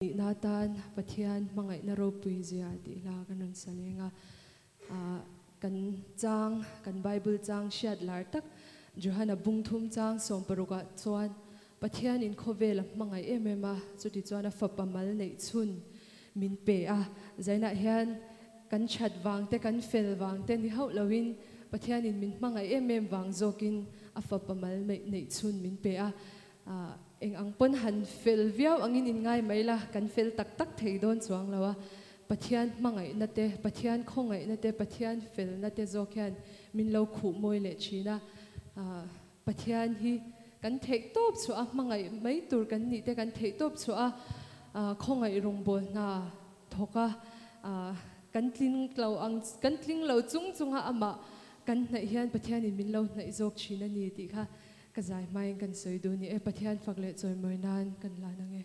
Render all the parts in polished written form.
Natan Pathian Hmangaihna Ropuizia di la kanun salenga kan chang kan Bible chang shiat lar tak Johana bungthum chang somparuka chuan Pathian in khovel hmangai emema chuti chuan fapamal nei chun min pe a zaina hian kan chat wangte kan fel wangte ni hau lawin Pathian in min hmangai emem wang zokin afapamal nei chun min pe a eng ang pon han fel viau angin in ngai maila kan fel tak tak thei don chuang lawa Pathian hmangai na te Pathian khongai na te Pathian fel na te zokhian min lo khu moi le china Pathian hi kan thei top chu a hmangai mai tur kan ni te kan thei top chu a khongai rongbol na thoka kan tling lo chung chunga ama kan nai hian Pathian in min lo nai zok china ni ti kha kazai mai kan soidu ni e Pathian fakle choi moi nan kan la nange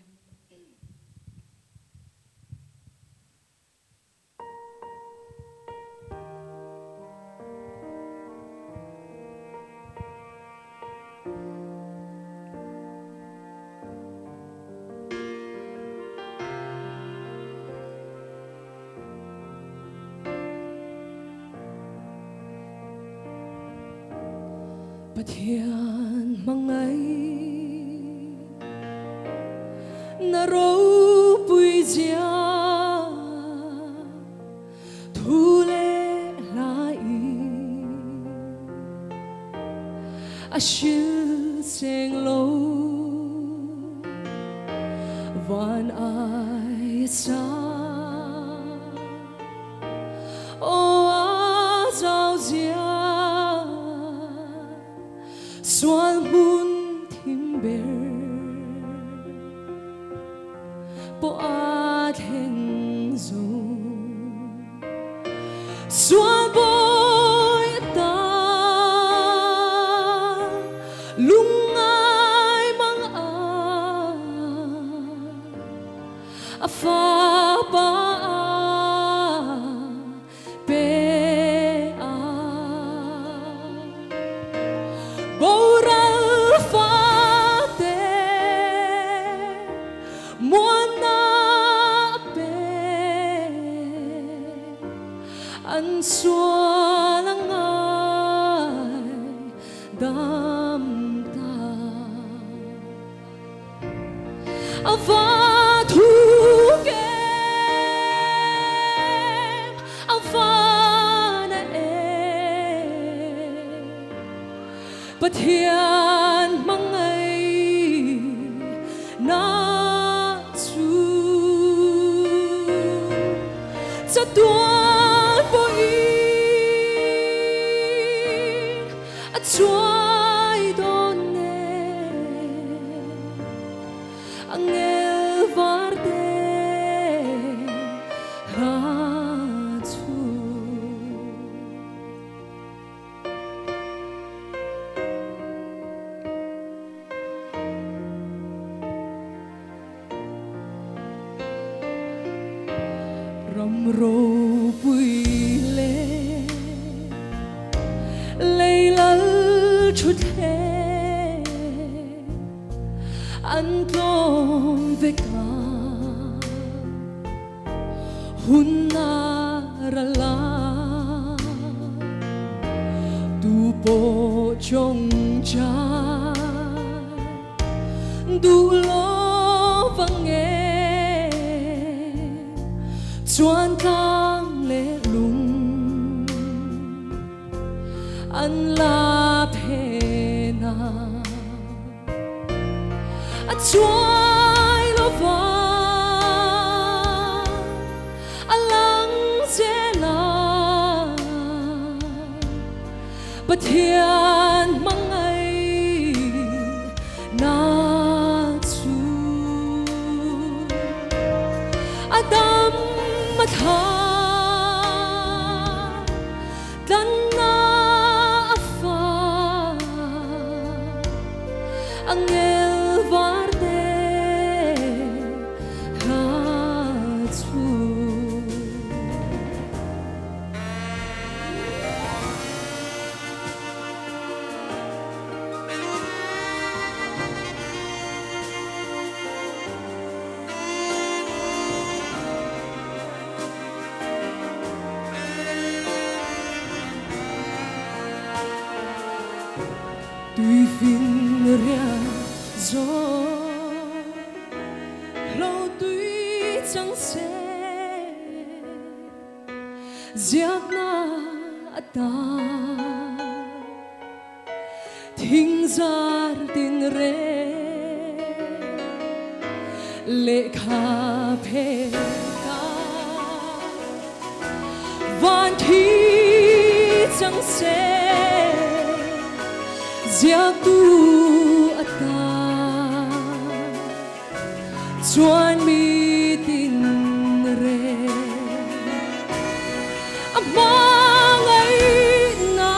Pathian Hmangaihna Ropuizia thule lai ashil seng lo van ai sa o zao zia Xuân mun thim ber po a theng zo Xuân bôi ta lung ai mang a pha ba An xua lang ai đam ta và thu kem và na e Pathian Hmangaihna chu cha tuan bo Chuai don ne angel varde ha chu ram ro pui le leilal chút hè ăn cơm về cả hun na ra la tu po trong cha du lo vang nghe chuan tang le lung an la pena a chuai lo va a lang che la Pathian Hmangaihna chu adam ma tha dan angel varde ha chu gió lâu tuy chẳng sẽ giặc na ta thinh ra tin re lệ kha phê ca van thi chẳng sẽ giặc tu ta chuan mi tin re Hmangaihna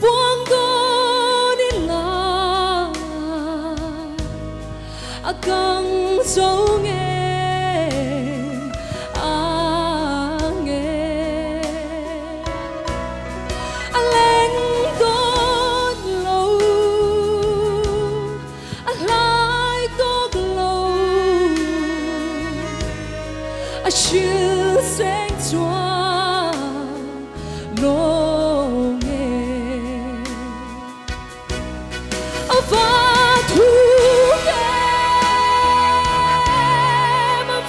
buông đô đi la căng dấu nghe nghe lên tốt lâu lại tốt lâu chiều sáng choa lô nghe và thu em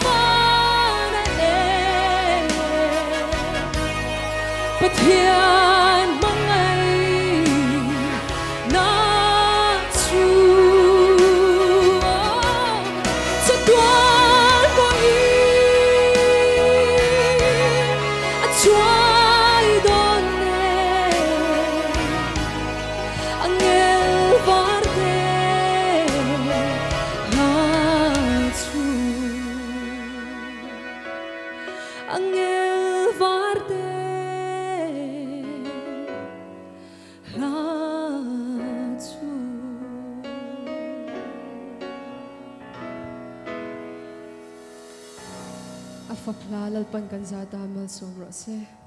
và em Pathian Hmangaihna chu cho toan có choai đón em anh em var đê la chu anh em var đê la chu afakla lalpan kan zata mal somra se